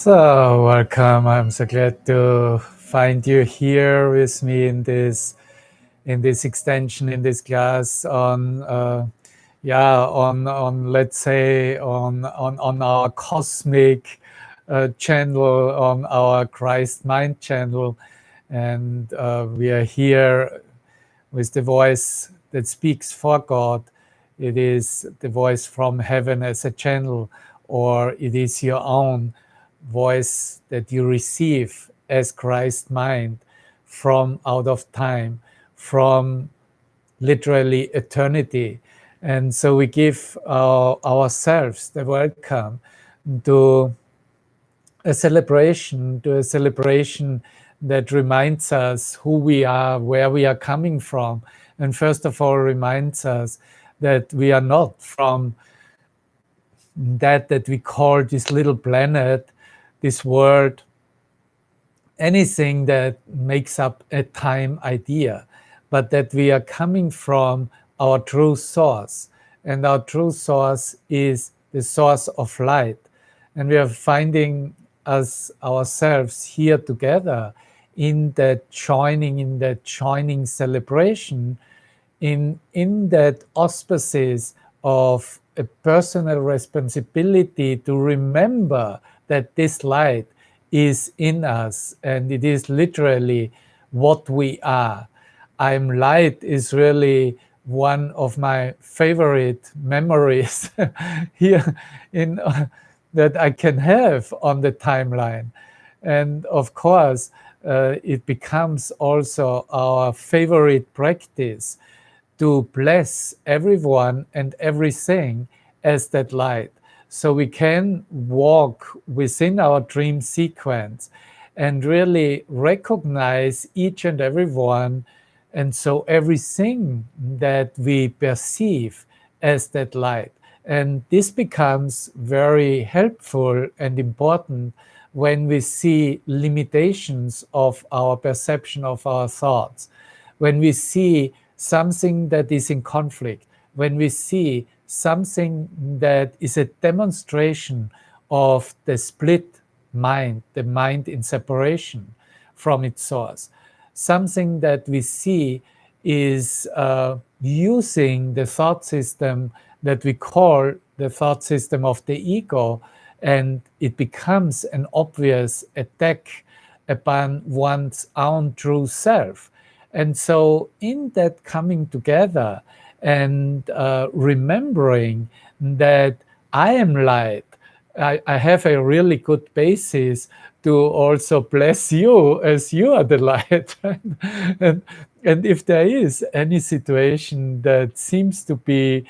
So, welcome. I'm so glad to find you here with me in this extension in this class on on let's say on our cosmic channel, on our Christ Mind channel, and we are here with the voice that speaks for God. It is the voice from heaven as a channel, or it is your own voice that you receive as Christ mind from out of time, from literally eternity. And so we give ourselves the welcome to to a celebration that reminds us who we are, where we are coming from, and first of all reminds us that we are not from that we call this little planet, this world, anything that makes up a time idea, but that we are coming from our true source. And our true source is the source of light. And we are finding us ourselves here together in that joining celebration, in that auspices of a personal responsibility to remember that this light is in us, and it is literally what we are. I'm light is really one of my favorite memories here in that I can have on the timeline. And of course, it becomes also our favorite practice to bless everyone and everything as that light. So we can walk within our dream sequence and really recognize each and every one. And so everything that we perceive as that light. And this becomes very helpful and important when we see limitations of our perception of our thoughts, when we see something that is in conflict, when we see something that is a demonstration of the split mind, the mind in separation from its source, something that we see is using the thought system that we call the thought system of the ego, and it becomes an obvious attack upon one's own true self. And so in that coming together and remembering that I am light, I have a really good basis to also bless you as you are the light. and, and if there is any situation that seems to be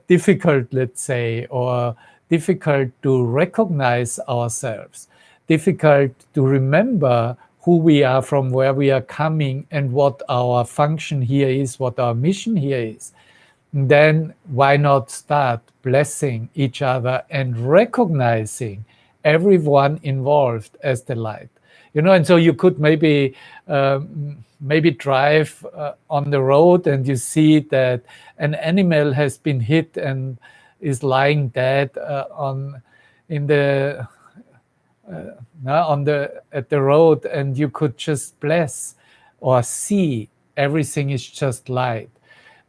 difficult, let's say, or difficult to recognize ourselves, difficult to remember who we are, from where we are coming, and what our function here is, what our mission here is, then why not start blessing each other and recognizing everyone involved as the light? And so you could maybe drive on the road and you see that an animal has been hit and is lying dead at the road, and you could just bless or see everything is just light.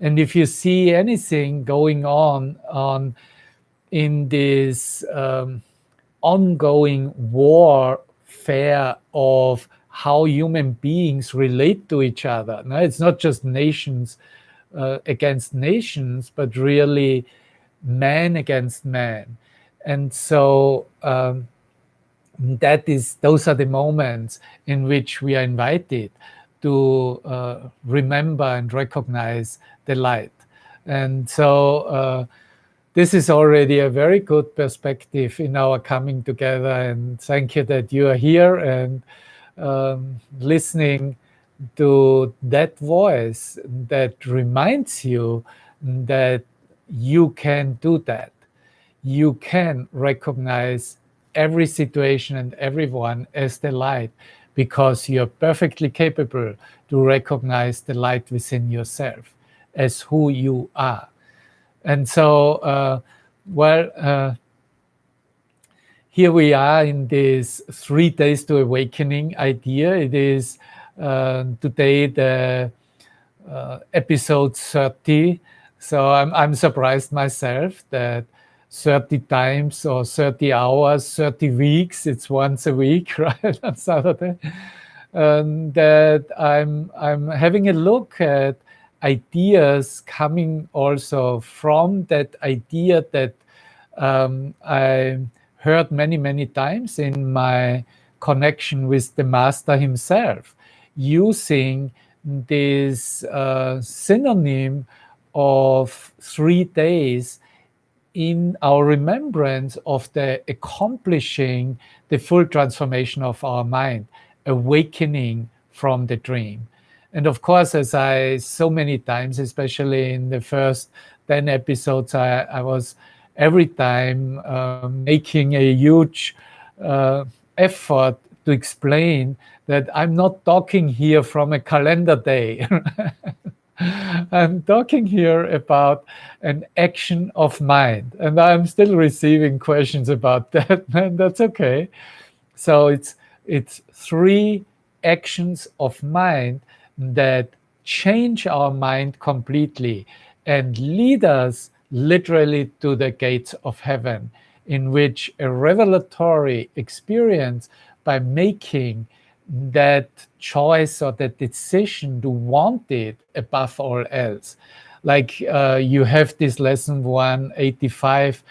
And if you see anything going on in this ongoing warfare of how human beings relate to each other, now it's not just nations against nations, but really man against man. And so those are the moments in which we are invited to remember and recognize the light. And so this is already a very good perspective in our coming together. And thank you that you are here and listening to that voice that reminds you that you can do that. You can recognize every situation and everyone as the light, because you're perfectly capable to recognize the light within yourself as who you are. And so, here we are in this 3 days to awakening idea. It is today the episode 30. So I'm surprised myself that 30 times or 30 hours, 30 weeks, it's once a week, right, on Saturday, that I'm having a look at ideas coming also from that idea that I heard many, many times in my connection with the Master himself, using this synonym of 3 days in our remembrance of the accomplishing the full transformation of our mind, awakening from the dream. And of course, as I so many times, especially in the first 10 episodes, I was every time making a huge effort to explain that I'm not talking here from a calendar day. I'm talking here about an action of mind, and I'm still receiving questions about that, and that's okay. So it's 3 actions of mind that change our mind completely and lead us literally to the gates of heaven, in which a revelatory experience by making that choice or that decision to want it above all else. Like you have this lesson 185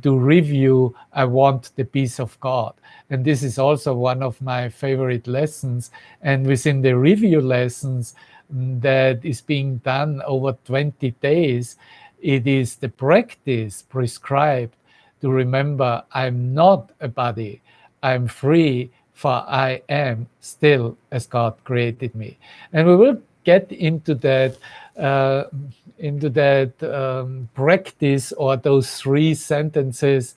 to review, I want the peace of God. And this is also one of my favorite lessons. And within the review lessons that is being done over 20 days, it is the practice prescribed to remember I'm not a body, I'm free, for I am still as God created me. And we will get into that practice or those 3 sentences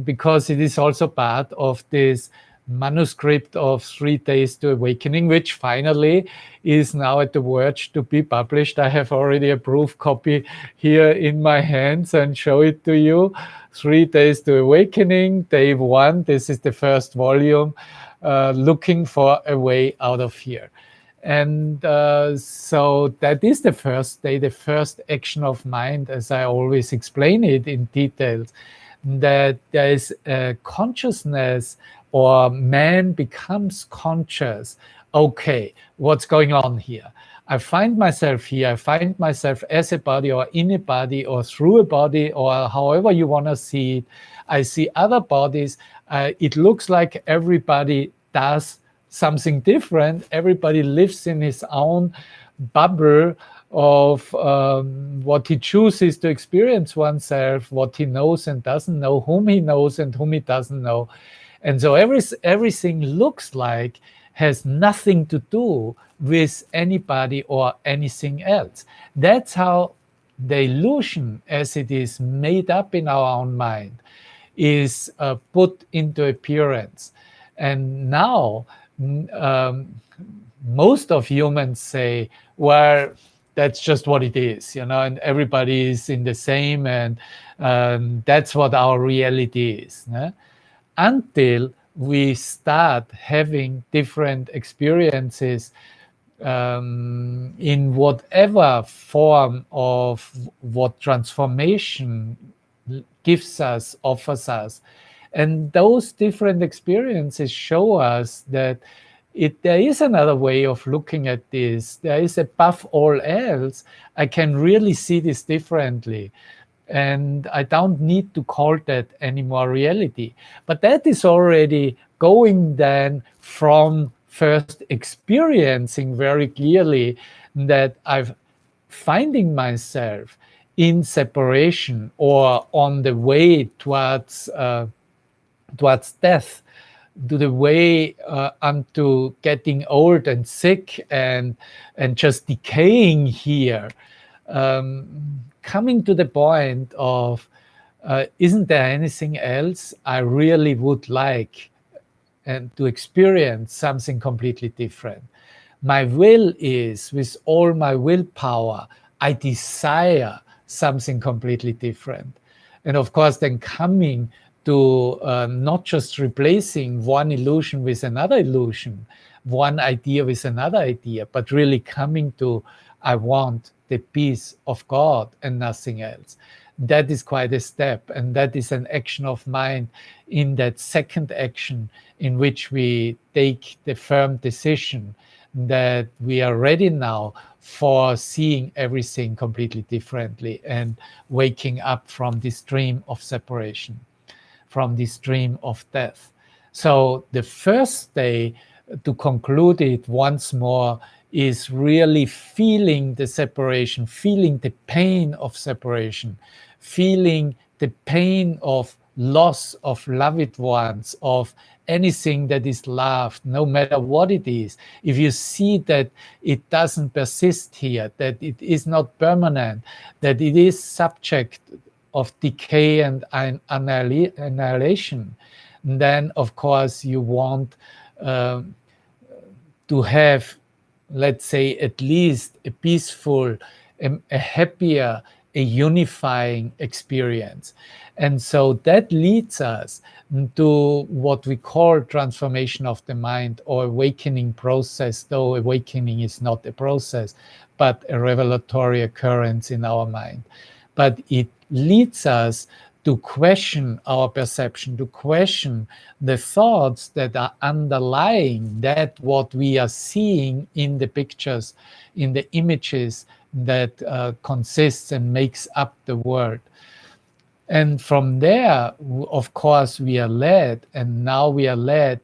because it is also part of this manuscript of 3 Days to Awakening, which finally is now at the verge to be published. I have already a proof copy here in my hands and show it to you. 3 Days to Awakening, Day 1. This is the first volume, looking for a way out of here. And so that is the first day, the first action of mind, as I always explain it in details, that there is a consciousness, or man becomes conscious. Okay, what's going on here? I find myself here, I find myself as a body or in a body or through a body or however you want to see it. I see other bodies. It looks like everybody does something different. Everybody lives in his own bubble of what he chooses to experience oneself, what he knows and doesn't know, whom he knows and whom he doesn't know. And so everything looks like has nothing to do with anybody or anything else. That's how the illusion, as it is made up in our own mind, is put into appearance. And now most of humans say, well, that's just what it is, and everybody is in the same, and that's what our reality is. Until we start having different experiences in whatever form of what transformation gives us, offers us. And those different experiences show us that there is another way of looking at this. There is, above all else, I can really see this differently. And I don't need to call that anymore reality. But that is already going then from first experiencing very clearly that I'm finding myself in separation or on the way towards death, to the way unto getting old and sick and just decaying here, coming to the point of isn't there anything else I really would like and to experience something completely different. My will is, with all my willpower, I desire something completely different. And of course, then coming to not just replacing one illusion with another illusion, one idea with another idea, but really coming to, I want the peace of God and nothing else. That is quite a step, and that is an action of mind in that second action, in which we take the firm decision that we are ready now for seeing everything completely differently and waking up from this dream of separation, from this dream of death. So the first day, to conclude it once more, is really feeling the separation, feeling the pain of separation, feeling the pain of loss of loved ones, of anything that is loved, no matter what it is. If you see that it doesn't persist here, that it is not permanent, that it is subject of decay and annihilation, then of course you want to have, let's say, at least a peaceful, a happier, a unifying experience. And so that leads us to what we call transformation of the mind, or awakening process, though awakening is not a process, but a revelatory occurrence in our mind. But it leads us to question our perception, to question the thoughts that are underlying that what we are seeing in the pictures, in the images that consists and makes up the world. And from there, of course, we are led, and now we are led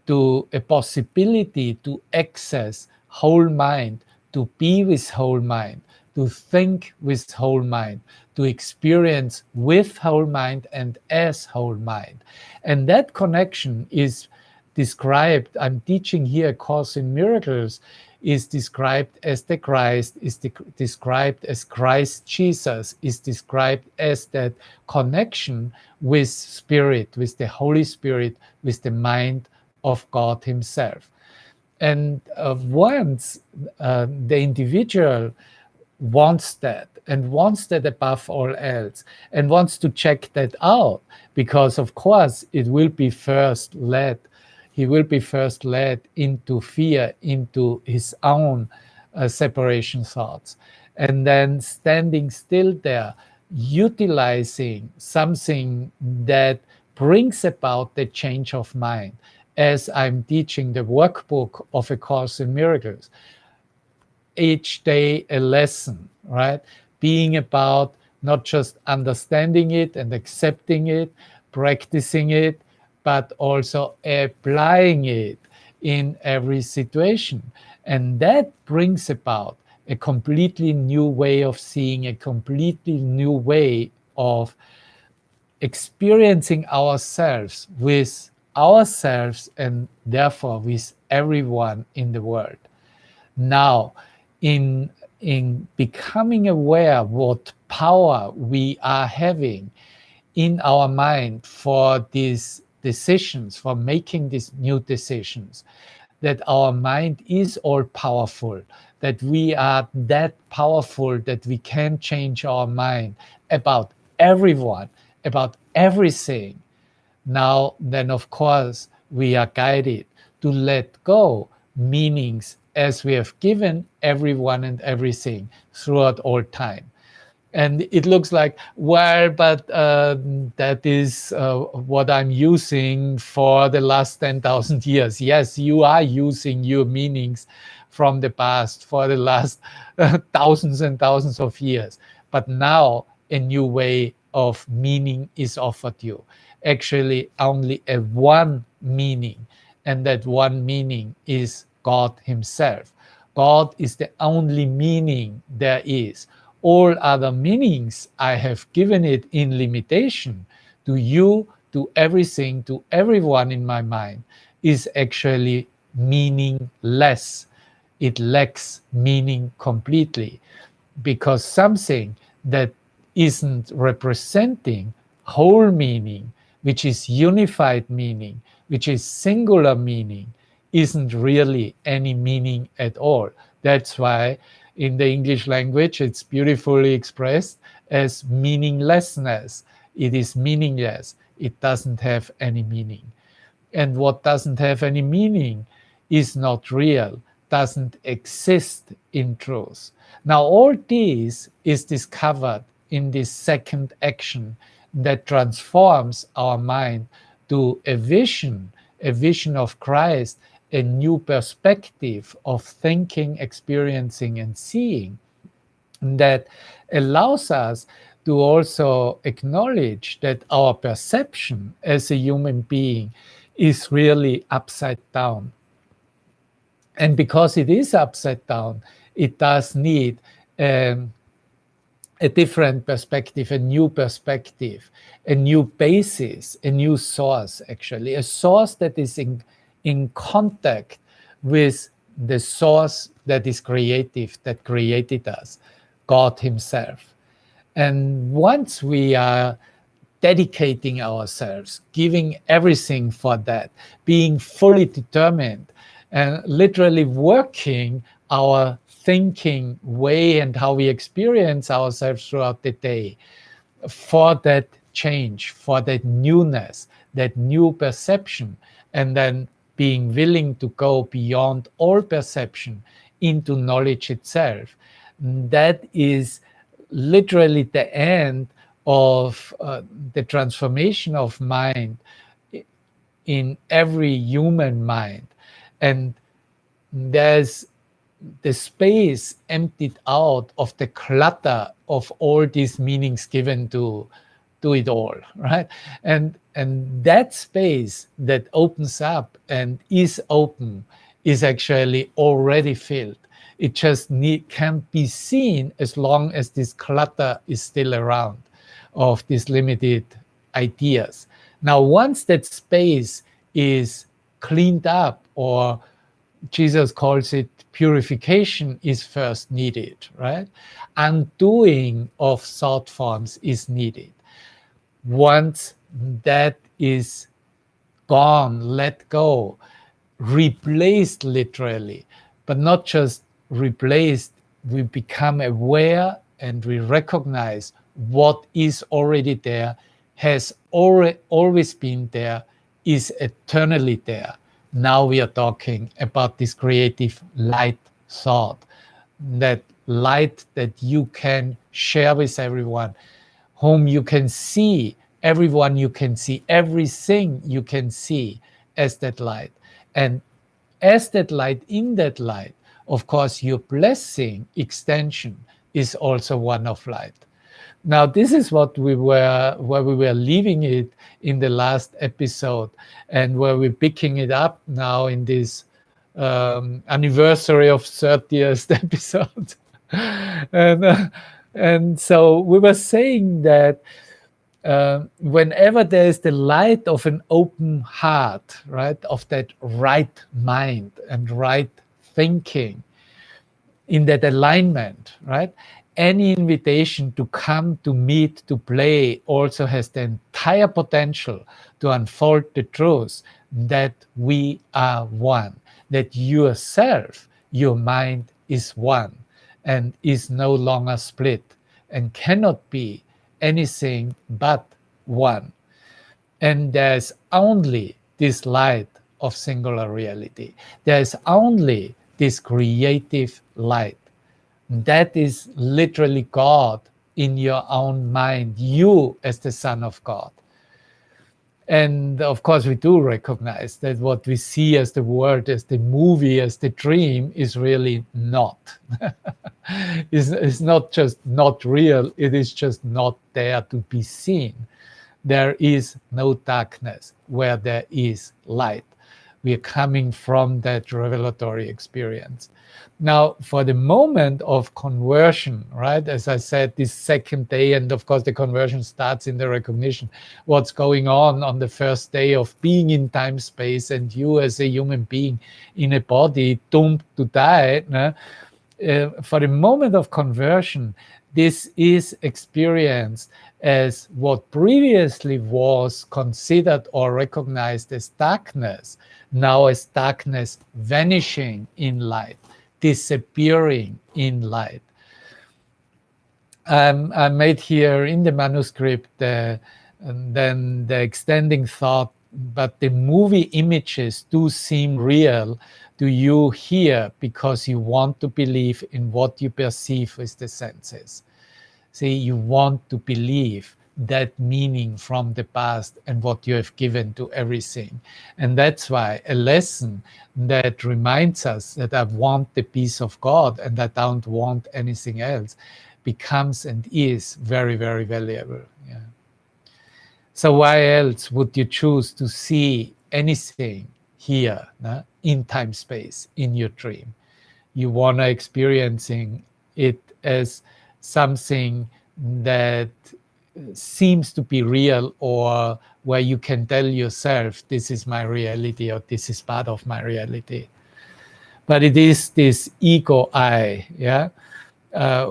to a possibility to access whole mind, to be with whole mind, to think with whole mind, to experience with whole mind and as whole mind. And that connection is described, I'm teaching here a Course in Miracles, is described as the Christ, is described as Christ Jesus, is described as that connection with Spirit, with the Holy Spirit, with the mind of God Himself. And once the individual wants that, and wants that above all else, and wants to check that out, because of course it will be first led, he will be first led into fear, into his own separation thoughts, and then standing still there, utilizing something that brings about the change of mind, as I'm teaching the workbook of A Course in Miracles. Each day a lesson, right? Being about not just understanding it and accepting it, practicing it, but also applying it in every situation. And that brings about a completely new way of seeing, a completely new way of experiencing ourselves with ourselves, and therefore with everyone in the world. Now, in becoming aware what power we are having in our mind for these decisions, for making these new decisions, that our mind is all powerful, that we are that powerful that we can change our mind about everyone, about everything. Now, then, of course, we are guided to let go meanings as we have given everyone and everything throughout all time. And it looks like, well, but that is what I'm using for the last 10,000 years. Yes, you are using your meanings from the past for the last thousands and thousands of years. But now a new way of meaning is offered you. Actually, only a one meaning, and that one meaning is God Himself. God is the only meaning there is. All other meanings, I have given it in limitation to you, to everything, to everyone in my mind, is actually meaningless. It lacks meaning completely, because something that isn't representing whole meaning, which is unified meaning, which is singular meaning, isn't really any meaning at all. That's why in the English language it's beautifully expressed as meaninglessness. It is meaningless. it doesn't have any meaning. And what doesn't have any meaning is not real, doesn't exist in truth. Now, all this is discovered in this second action that transforms our mind to a vision of Christ, a new perspective of thinking, experiencing, and seeing that allows us to also acknowledge that our perception as a human being is really upside down. And because it is upside down, it does need a different perspective, a new perspective, a new basis, a new source, actually, a source that is in contact with the source that is creative, that created us, God Himself. And once we are dedicating ourselves, giving everything for that, being fully determined, and literally working our thinking way and how we experience ourselves throughout the day for that change, for that newness, that new perception, and then being willing to go beyond all perception into knowledge itself. That is literally the end of the transformation of mind in every human mind. And there's the space emptied out of the clutter of all these meanings given to it all, right? And that space that opens up and is open is actually already filled. It just can't be seen as long as this clutter is still around of these limited ideas. Now, once that space is cleaned up, or Jesus calls it purification, is first needed, right? Undoing of thought forms is needed. Once that is gone, let go, replaced literally, but not just replaced, we become aware and we recognize what is already there, has always been there, is eternally there. Now we are talking about this creative light thought, that light that you can share with everyone, whom you can see, everyone you can see, everything you can see as that light. And as that light, in that light, of course, your blessing extension is also one of light. Now, this is what we were, where we were leaving it in the last episode, and where we're picking it up now in this anniversary of 30th episode. And so we were saying that whenever there is the light of an open heart, right, of that right mind and right thinking, in that alignment, right, any invitation to come, to meet, to play also has the entire potential to unfold the truth that we are one, that yourself, your mind is one and is no longer split and cannot be anything but one. And there's only this light of singular reality. There's only this creative light. That is literally God in your own mind, you as the Son of God. And of course, we do recognize that what we see as the world, as the movie, as the dream is really not. It's not just not real, it is just not there to be seen. There is no darkness where there is light. We are coming from that revelatory experience. Now, for the moment of conversion, right, as I said, this second day, and of course the conversion starts in the recognition, what's going on the first day of being in time, space, and you as a human being in a body doomed to die. For the moment of conversion, this is experienced as what previously was considered or recognized as darkness, now as darkness vanishing in light, disappearing in light. I made here in the manuscript the And then the extending thought, but the movie images do seem real to you here because you want to believe in what you perceive with the senses. See, you want to believe that meaning from the past and what you have given to everything. And that's why a lesson that reminds us that I want the peace of God and I don't want anything else becomes and is very, very valuable. Yeah. So why else would you choose to see anything here, in time space, in your dream? You want to experiencing it as something that seems to be real, or where you can tell yourself, this is my reality, or this is part of my reality. But it is this ego I,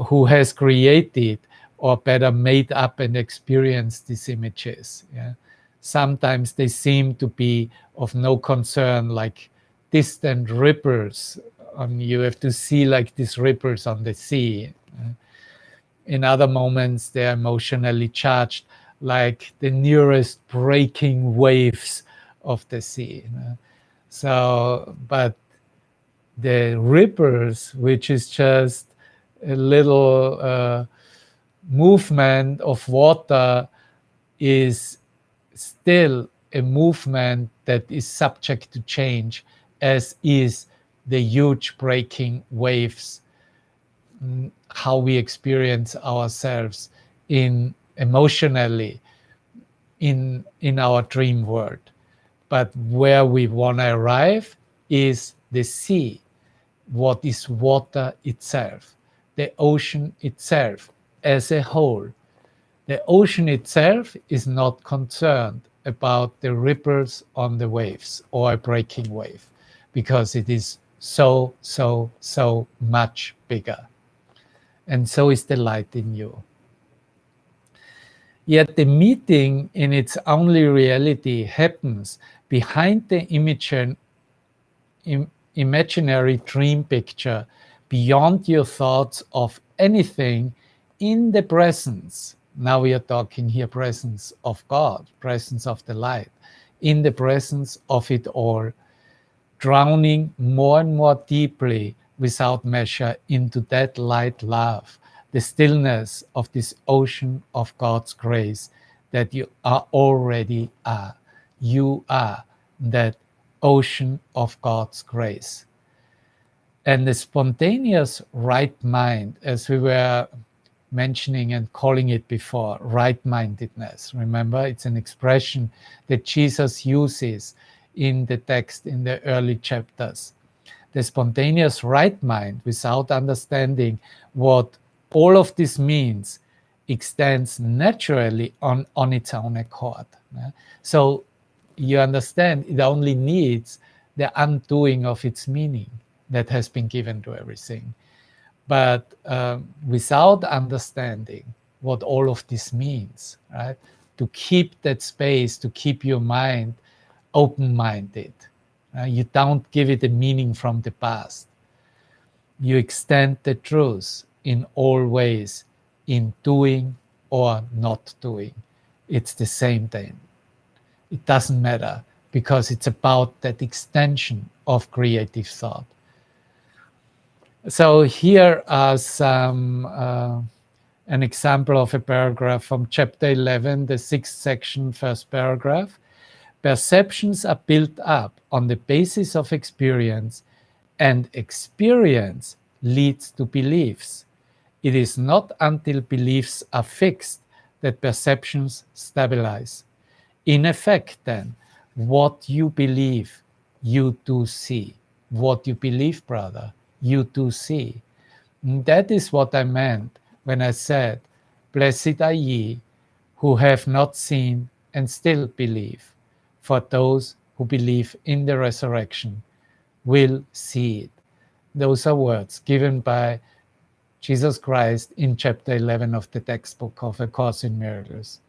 who has created, or better made up and experienced these images. Yeah? Sometimes they seem to be of no concern, like distant ripples. You have to see like these ripples on the sea. In other moments, they're emotionally charged, like the nearest breaking waves of the sea. So, but the ripples, which is just a little movement of water, is still a movement that is subject to change, as is the huge breaking waves, how we experience ourselves in emotionally in our dream world. But where we want to arrive is the sea, what is water itself, the ocean itself as a whole. The ocean itself is not concerned about the ripples on the waves or a breaking wave, because it is so, so, so much bigger. And so is the light in you. Yet the meeting in its only reality happens behind the imaginary dream picture, beyond your thoughts of anything, in the presence. Now we are talking here presence of God, presence of the light, in the presence of it all, drowning more and more deeply without measure into that light love, the stillness of this ocean of God's grace that you are already are. You are that ocean of God's grace. And the spontaneous right mind, as we were mentioning and calling it before, right-mindedness. Remember, it's an expression that Jesus uses in the text in the early chapters. The spontaneous right mind, without understanding what all of this means, extends naturally on its own accord. So you understand, it only needs the undoing of its meaning that has been given to everything. But without understanding what all of this means, right? To keep that space, to keep your mind open-minded. You don't give it a meaning from the past. You extend the truth in all ways, in doing or not doing. It's the same thing. It doesn't matter, because it's about that extension of creative thought. So here are some an example of a paragraph from chapter 11, the 6th section, first paragraph. Perceptions are built up on the basis of experience, and experience leads to beliefs. It is not until beliefs are fixed that perceptions stabilize. In effect, then, what you believe, you do see. What you believe, brother, you do see. And that is what I meant when I said, blessed are ye who have not seen and still believe, for those who believe in the resurrection will see it. Those are words given by Jesus Christ in chapter 11 of the textbook of A Course in Miracles.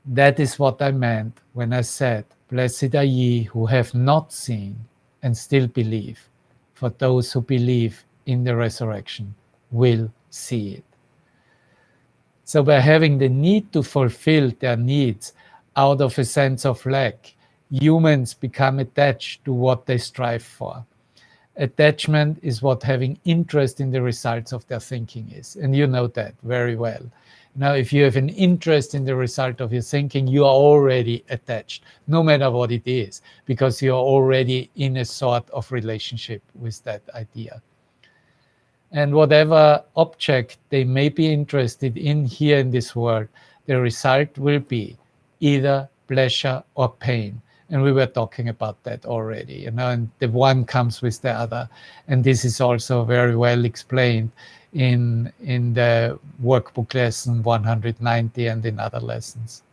That is what I meant when I said, blessed are ye who have not seen and still believe, for those who believe in the resurrection will see it. So by having the need to fulfill their needs out of a sense of lack, humans become attached to what they strive for. Attachment is what having interest in the results of their thinking is. And you know that very well. Now, if you have an interest in the result of your thinking, you are already attached, no matter what it is, because you're already in a sort of relationship with that idea. And whatever object they may be interested in here in this world, the result will be either pleasure or pain. And we were talking about that already, and the one comes with the other. And this is also very well explained in the workbook lesson 190 and in other lessons.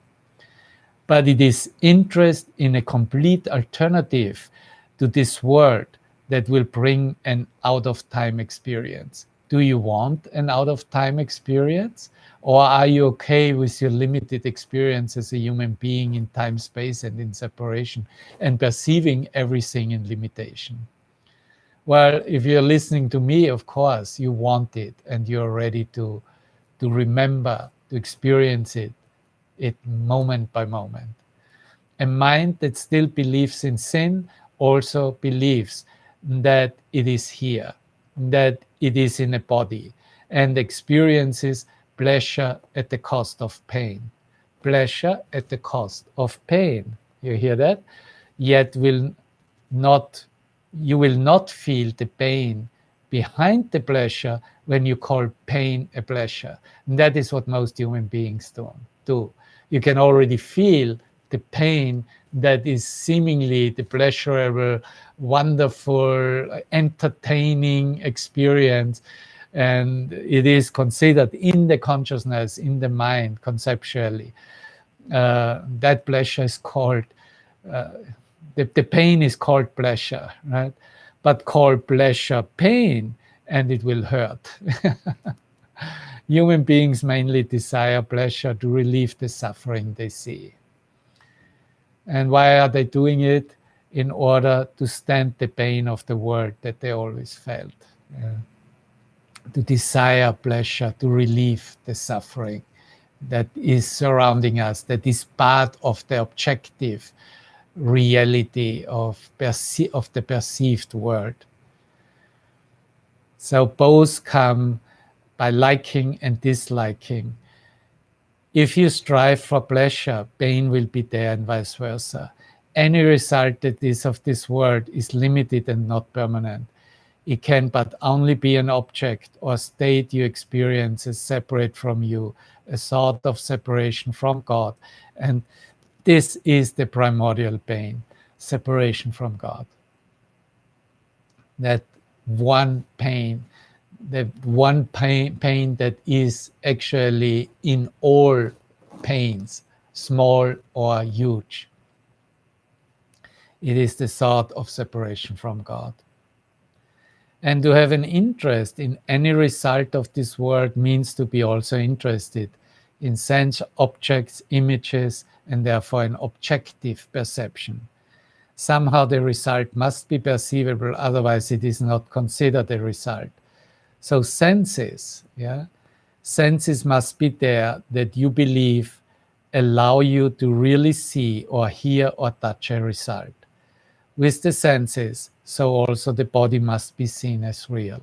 But it is interest in a complete alternative to this world that will bring an out-of-time experience. Do you want an out-of-time experience? Or are you okay with your limited experience as a human being in time, space, and in separation, and perceiving everything in limitation? Well, if you're listening to me, of course, you want it, and you're ready to remember, to experience it moment by moment. A mind that still believes in sin also believes that it is here, that it is in a body, and experiences pleasure at the cost of pain. Pleasure at the cost of pain. You hear that? Yet you will not feel the pain behind the pleasure when you call pain a pleasure. And that is what most human beings do. You can already feel the pain that is seemingly the pleasurable, wonderful, entertaining experience. And it is considered in the consciousness, in the mind, conceptually. That pleasure is called, the pain is called pleasure, right? But call pleasure pain, and it will hurt. Human beings mainly desire pleasure to relieve the suffering they see. And why are they doing it? In order to stand the pain of the world that they always felt. To desire pleasure, to relieve the suffering that is surrounding us, that is part of the objective reality of the perceived world. So both come by liking and disliking. If you strive for pleasure, pain will be there, and vice versa. Any result that is of this world is limited and not permanent. It can but only be an object or state you experience as separate from you, a sort of separation from God. And this is the primordial pain, separation from God. That one pain, the one pain that is actually in all pains, small or huge. It is the thought of separation from God. And to have an interest in any result of this world means to be also interested in sense objects, images, and therefore an objective perception. Somehow the result must be perceivable, otherwise it is not considered a result. So senses must be there that you believe allow you to really see or hear or touch a result. With the senses, so also the body must be seen as real.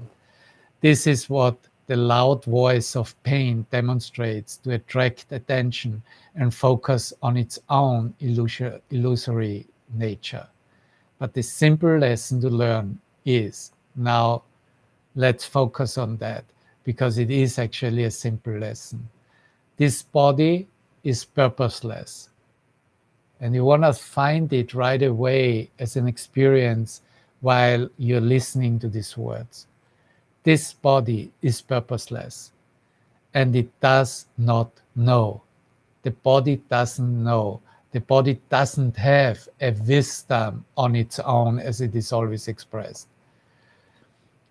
This is what the loud voice of pain demonstrates to attract attention and focus on its own illusory nature. But the simple lesson to learn is, now let's focus on that, because it is actually a simple lesson. This body is purposeless. And you want to find it right away as an experience while you're listening to these words. This body is purposeless, and it does not know. The body doesn't know. The body doesn't have a wisdom on its own, as it is always expressed.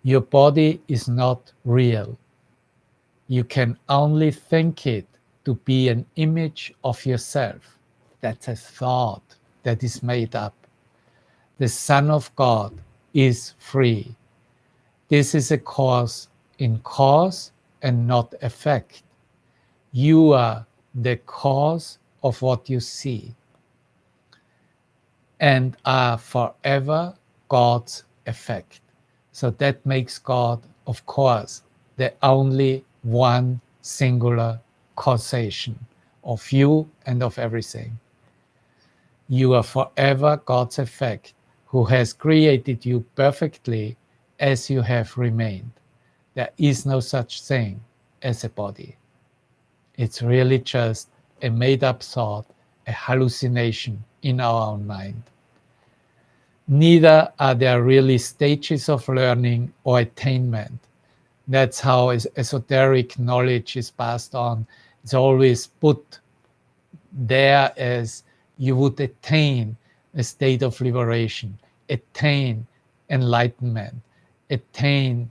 Your body is not real. You can only think it to be an image of yourself. That's a thought that is made up. The Son of God is free. This is a cause in cause and not effect. You are the cause of what you see and are forever God's effect. So that makes God, of course, the only one singular causation of you and of everything. You are forever God's effect, who has created you perfectly as you have remained. There is no such thing as a body. It's really just a made up thought, a hallucination in our own mind. Neither are there really stages of learning or attainment. That's how esoteric knowledge is passed on. It's always put there as you would attain a state of liberation, attain enlightenment, attain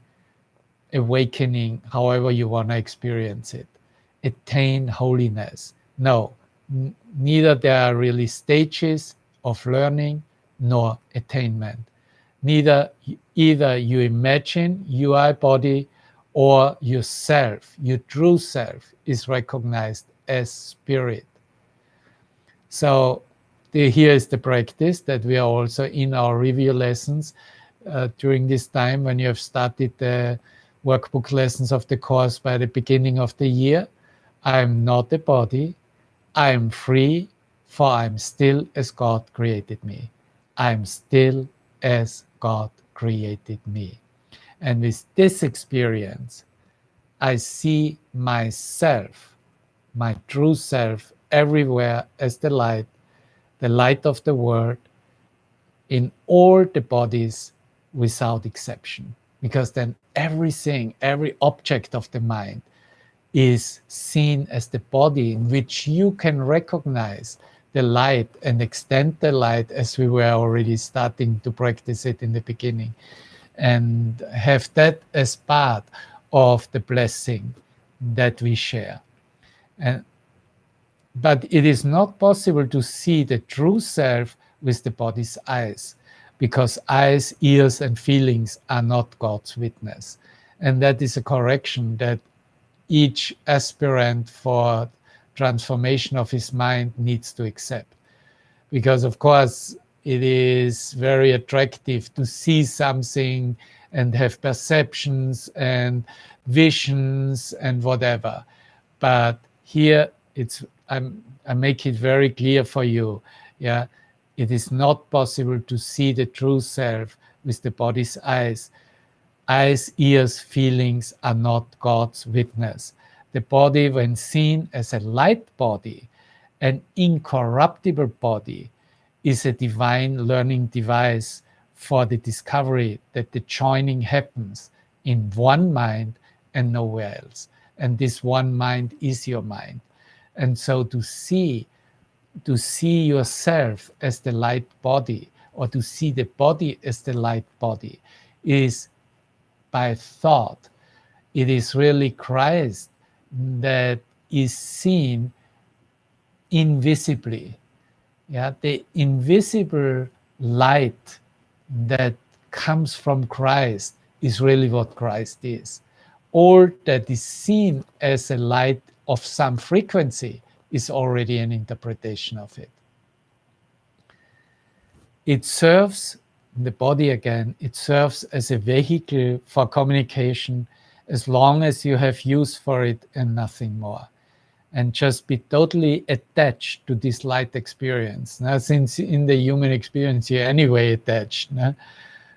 awakening, however you want to experience it, attain holiness. No, neither there are really stages of learning nor attainment. Neither either you imagine you are a body or yourself, your true self, is recognized as spirit. So here is the practice that we are also in our review lessons during this time when you have started the workbook lessons of the course by the beginning of the year. I am not a body. I am free, for I am still as God created me. I am still as God created me. And with this experience, I see myself, my true self, everywhere as the light of the world, in all the bodies without exception. Because then everything, every object of the mind is seen as the body in which you can recognize the light and extend the light, as we were already starting to practice it in the beginning, and have that as part of the blessing that we share. But it is not possible to see the true self with the body's eyes, because eyes, ears, and feelings are not God's witness. And that is a correction that each aspirant for transformation of his mind needs to accept. Because, of course, it is very attractive to see something and have perceptions and visions and whatever. But here I make it very clear for you. Yeah, it is not possible to see the true self with the body's eyes. Eyes, ears, feelings are not God's witness. The body, when seen as a light body, an incorruptible body, is a divine learning device for the discovery that the joining happens in one mind and nowhere else. And this one mind is your mind. And so to see yourself as the light body, or to see the body as the light body, is by thought. It is really Christ that is seen invisibly. Yeah, the invisible light that comes from Christ is really what Christ is. All that is seen as a light of some frequency is already an interpretation of it. It serves the body again, it serves as a vehicle for communication as long as you have use for it and nothing more. And just be totally attached to this light experience. Now, since in the human experience you're anyway attached, no?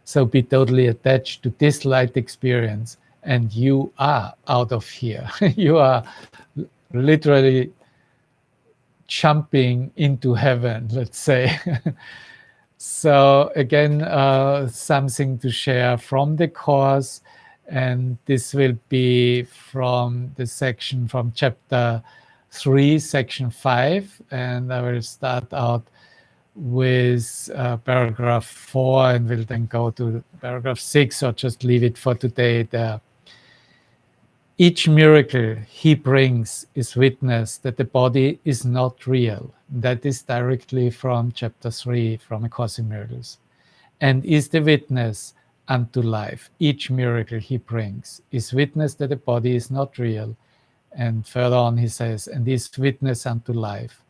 So be totally attached to this light experience, and you are out of here. You are literally jumping into heaven, let's say. So again, something to share from the course, and this will be from the section from chapter 3, section 5, and I will start out with paragraph 4 and will then go to paragraph 6, or just leave it for today there. Each miracle he brings is witness that the body is not real. That is directly from chapter 3 from A Course in Miracles. And is the witness unto life. Each miracle he brings is witness that the body is not real And further on he says, and is witness unto life.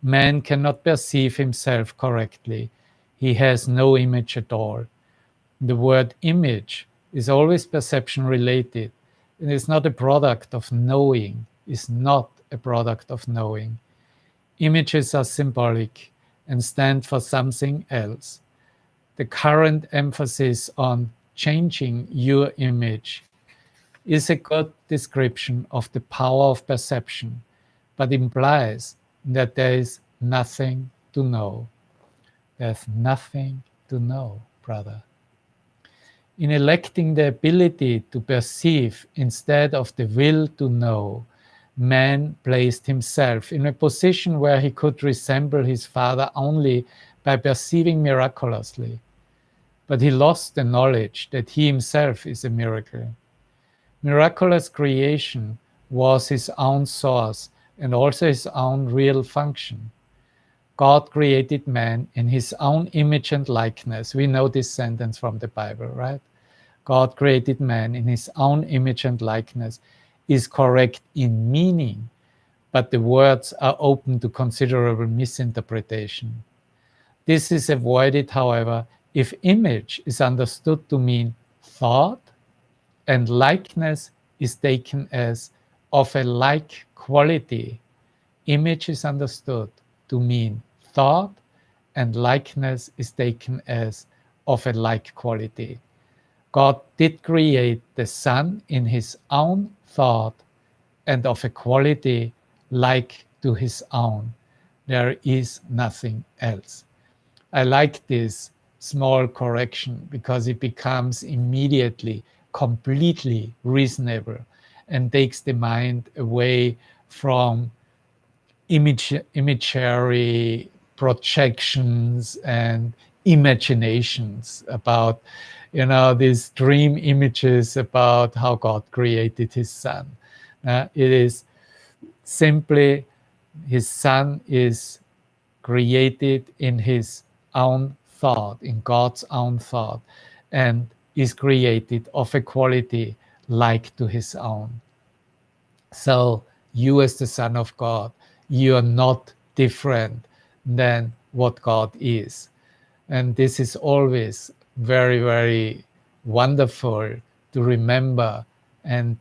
Man cannot perceive himself correctly. He has no image at all. The word image is always perception related. It is not a product of knowing, is not a product of knowing. Images are symbolic and stand for something else. The current emphasis on changing your image is a good description of the power of perception, but implies that there is nothing to know. There's nothing to know, brother. In electing the ability to perceive instead of the will to know, man placed himself in a position where he could resemble his father only by perceiving miraculously. But he lost the knowledge that he himself is a miracle. Miraculous creation was his own source and also his own real function. God created man in his own image and likeness. We know this sentence from the Bible, right? God created man in his own image and likeness is correct in meaning, but the words are open to considerable misinterpretation. This is avoided, however, if image is understood to mean thought and likeness is taken as of a like quality. Image is understood to mean thought and likeness is taken as of a like quality. God did create the sun in his own thought and of a quality like to his own. There is nothing else. I like this small correction because it becomes immediately completely reasonable and takes the mind away from imagery projections and imaginations about these dream images about how God created his son. It is simply his son is created in his own thought, in God's own thought, and is created of a quality like to his own. So you as the Son of God, you are not different than what God is. And this is always very, very wonderful to remember and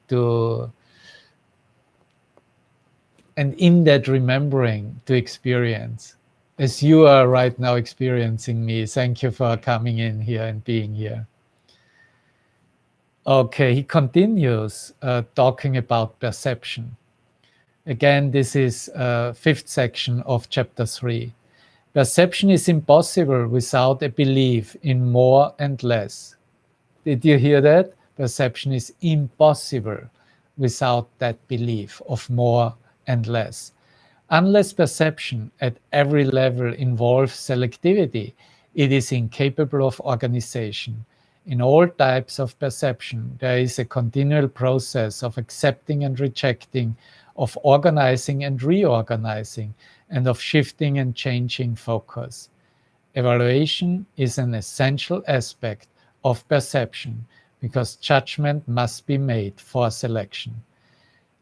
in that remembering to experience. As you are right now experiencing me, thank you for coming in here and being here. Okay, he continues talking about perception. Again, this is fifth section of chapter 3. Perception is impossible without a belief in more and less. Did you hear that? Perception is impossible without that belief of more and less. Unless perception at every level involves selectivity, it is incapable of organization. In all types of perception, there is a continual process of accepting and rejecting, of organizing and reorganizing, and of shifting and changing focus. Evaluation is an essential aspect of perception because judgment must be made for selection.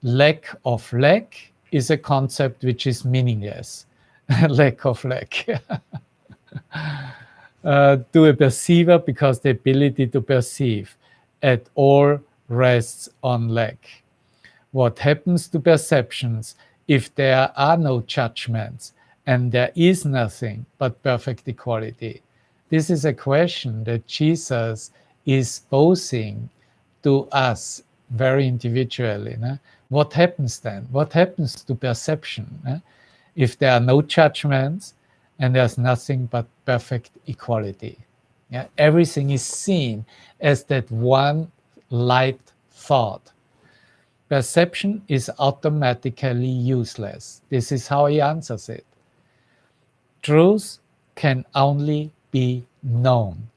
Lack of lack is a concept which is meaningless. Lack of lack. To a perceiver, because the ability to perceive at all rests on lack. What happens to perceptions if there are no judgments and there is nothing but perfect equality? This is a question that Jesus is posing to us very individually. What happens then? What happens to perception if there are no judgments and there's nothing but perfect equality? Everything is seen as that one light thought. Perception is automatically useless. This is how he answers it. Truth can only be known.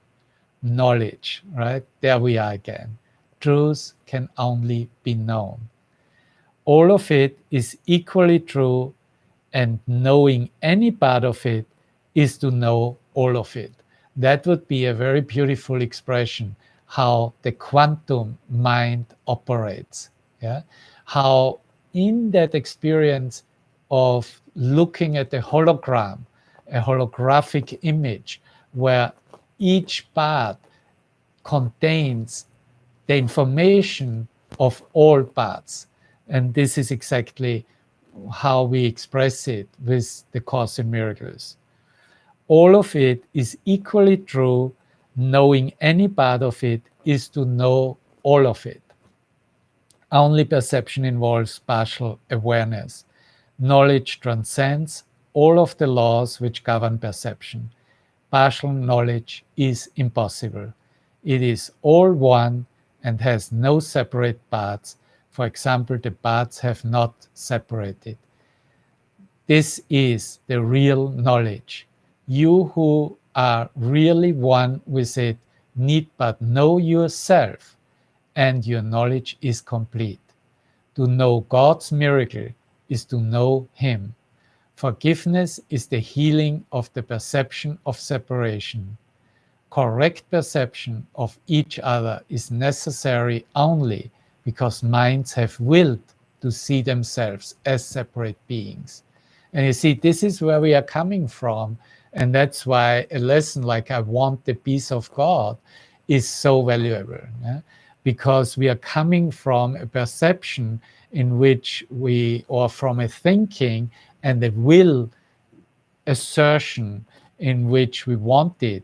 Knowledge, right? There we are again. Truth can only be known. All of it is equally true, and knowing any part of it is to know all of it. That would be a very beautiful expression, how the quantum mind operates. How in that experience of looking at a hologram, a holographic image, where each part contains the information of all parts. And this is exactly how we express it with the Course in Miracles. All of it is equally true. Knowing any part of it is to know all of it. Only perception involves partial awareness. Knowledge transcends all of the laws which govern perception. Partial knowledge is impossible. It is all one and has no separate parts. For example, the parts have not separated. This is the real knowledge. You who are really one with it need but know yourself, and your knowledge is complete. To know God's miracle is to know Him. Forgiveness is the healing of the perception of separation. Correct perception of each other is necessary only because minds have willed to see themselves as separate beings. And you see, this is where we are coming from. And that's why a lesson like I want the peace of God is so valuable. Yeah? Because we are coming from a perception in which or from a thinking and a will assertion in which we wanted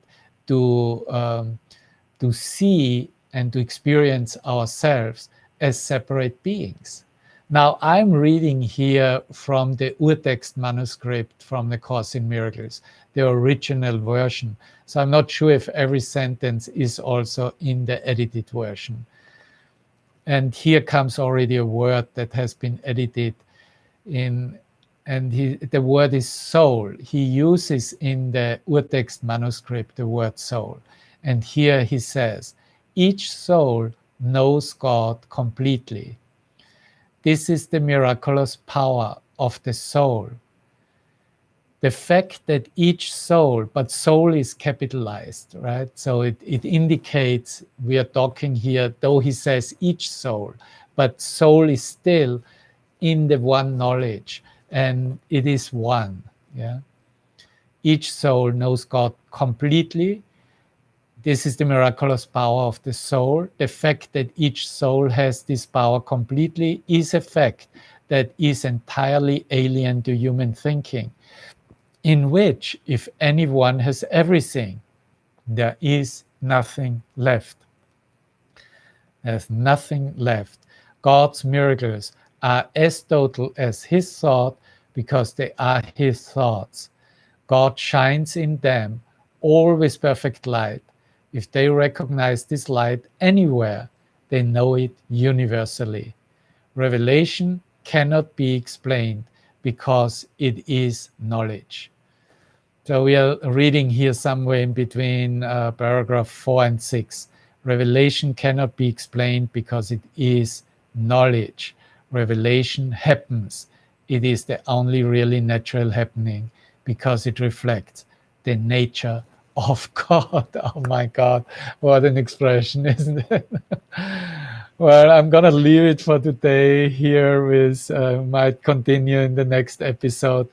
to see and to experience ourselves as separate beings. Now, I'm reading here from the Urtext manuscript from the Course in Miracles, the original version. So I'm not sure if every sentence is also in the edited version. And here comes already a word that has been edited in, and the word is soul. He uses in the Urtext manuscript the word soul. And here he says, each soul knows God completely. This is the miraculous power of the soul. The fact that each soul, but soul is capitalized, right? So it indicates we are talking here, though he says each soul, but soul is still in the one knowledge, and it is one. Yeah. Each soul knows God completely. This is the miraculous power of the soul. The fact that each soul has this power completely is a fact that is entirely alien to human thinking, in which, if anyone has everything, there is nothing left. There's nothing left. God's miracles are as total as His thought because they are His thoughts. God shines in them all with perfect light. If they recognize this light anywhere, they know it universally. Revelation cannot be explained because it is knowledge. So we are reading here somewhere in between paragraph 4 and 6. Revelation cannot be explained because it is knowledge. Revelation happens. It is the only really natural happening because it reflects the nature of God. Oh my God, what an expression, isn't it? Well, I'm going to leave it for today here with, might continue in the next episode,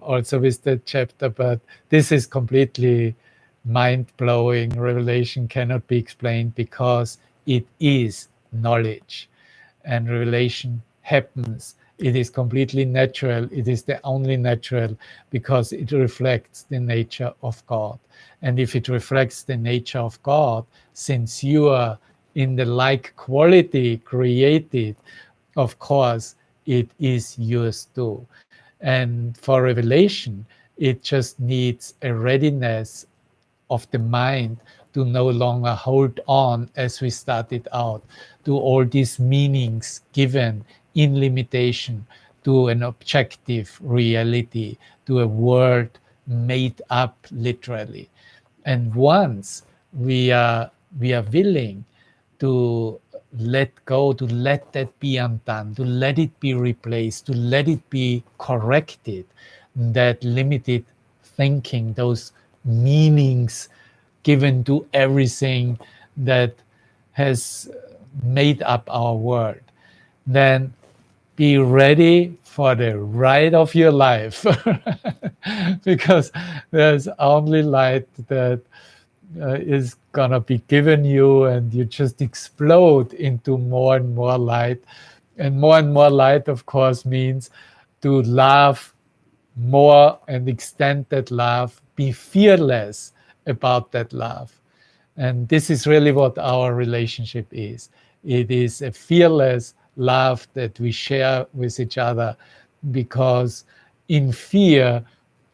also with the chapter, but this is completely mind-blowing. Revelation cannot be explained because it is knowledge, and revelation happens. It is completely natural. It is the only natural because it reflects the nature of God. And if it reflects the nature of God, since you are in the like quality created, of course, it is yours too. And for revelation, it just needs a readiness of the mind to no longer hold on, as we started out, to all these meanings given in limitation, to an objective reality, to a world made up literally. And once we are willing to let go, to let that be undone, to let it be replaced, to let it be corrected, that limited thinking, those meanings given to everything that has made up our world, then be ready for the ride of your life because there's only light that is gonna be given you, and you just explode into more and more light. And more light, of course, means to love more and extend that love, be fearless about that love. And this is really what our relationship is. It is a fearless love that we share with each other, because in fear,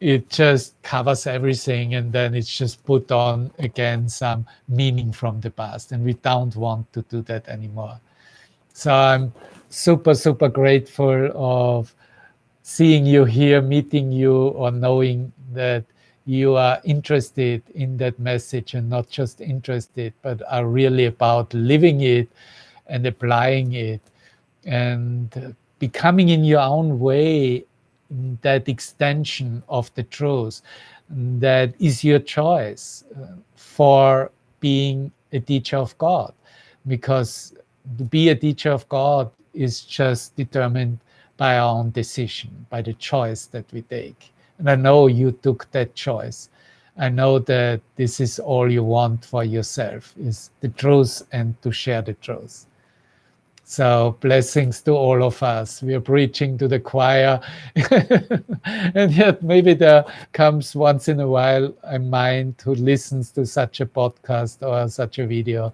it just covers everything, and then it's just put on again some meaning from the past. And we don't want to do that anymore. So I'm super, super grateful of seeing you here, meeting you, or knowing that you are interested in that message, and not just interested, but are really about living it and applying it, and becoming in your own way that extension of the truth. That is your choice for being a teacher of God, because to be a teacher of God is just determined by our own decision, by the choice that we take. And I know you took that choice. I know that this is all you want for yourself, is the truth and to share the truth. So blessings to all of us. We are preaching to the choir. And yet maybe there comes once in a while a mind who listens to such a podcast or such a video,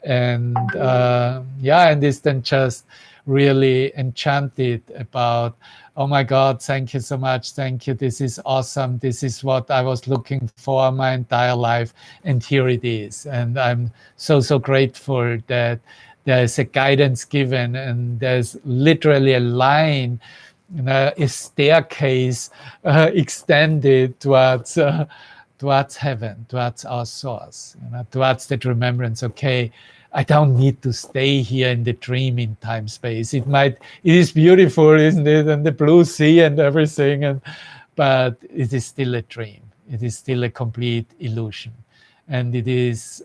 and and is then just really enchanted about, oh my God, thank you so much, thank you, this is awesome, this is what I was looking for my entire life, and here it is. And I'm so, so grateful that there's a guidance given, and there's literally a line, a staircase extended towards heaven, towards our source, towards that remembrance. Okay, I don't need to stay here in the dream in time space. It is beautiful, isn't it? And the blue sea and everything, but it is still a dream. It is still a complete illusion, and it is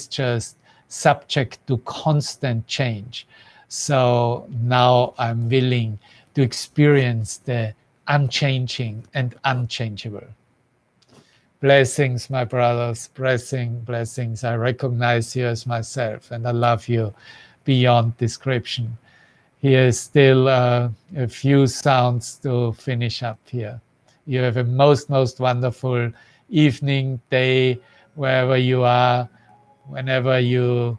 just subject to constant change. So now I'm willing to experience the unchanging and unchangeable. Blessings, my brothers, blessings. I recognize you as myself, and I love you beyond description. Here is still a few sounds to finish up here. You have a most, most wonderful evening, day, wherever you are, whenever you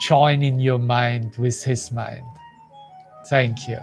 join in your mind with his mind. Thank you.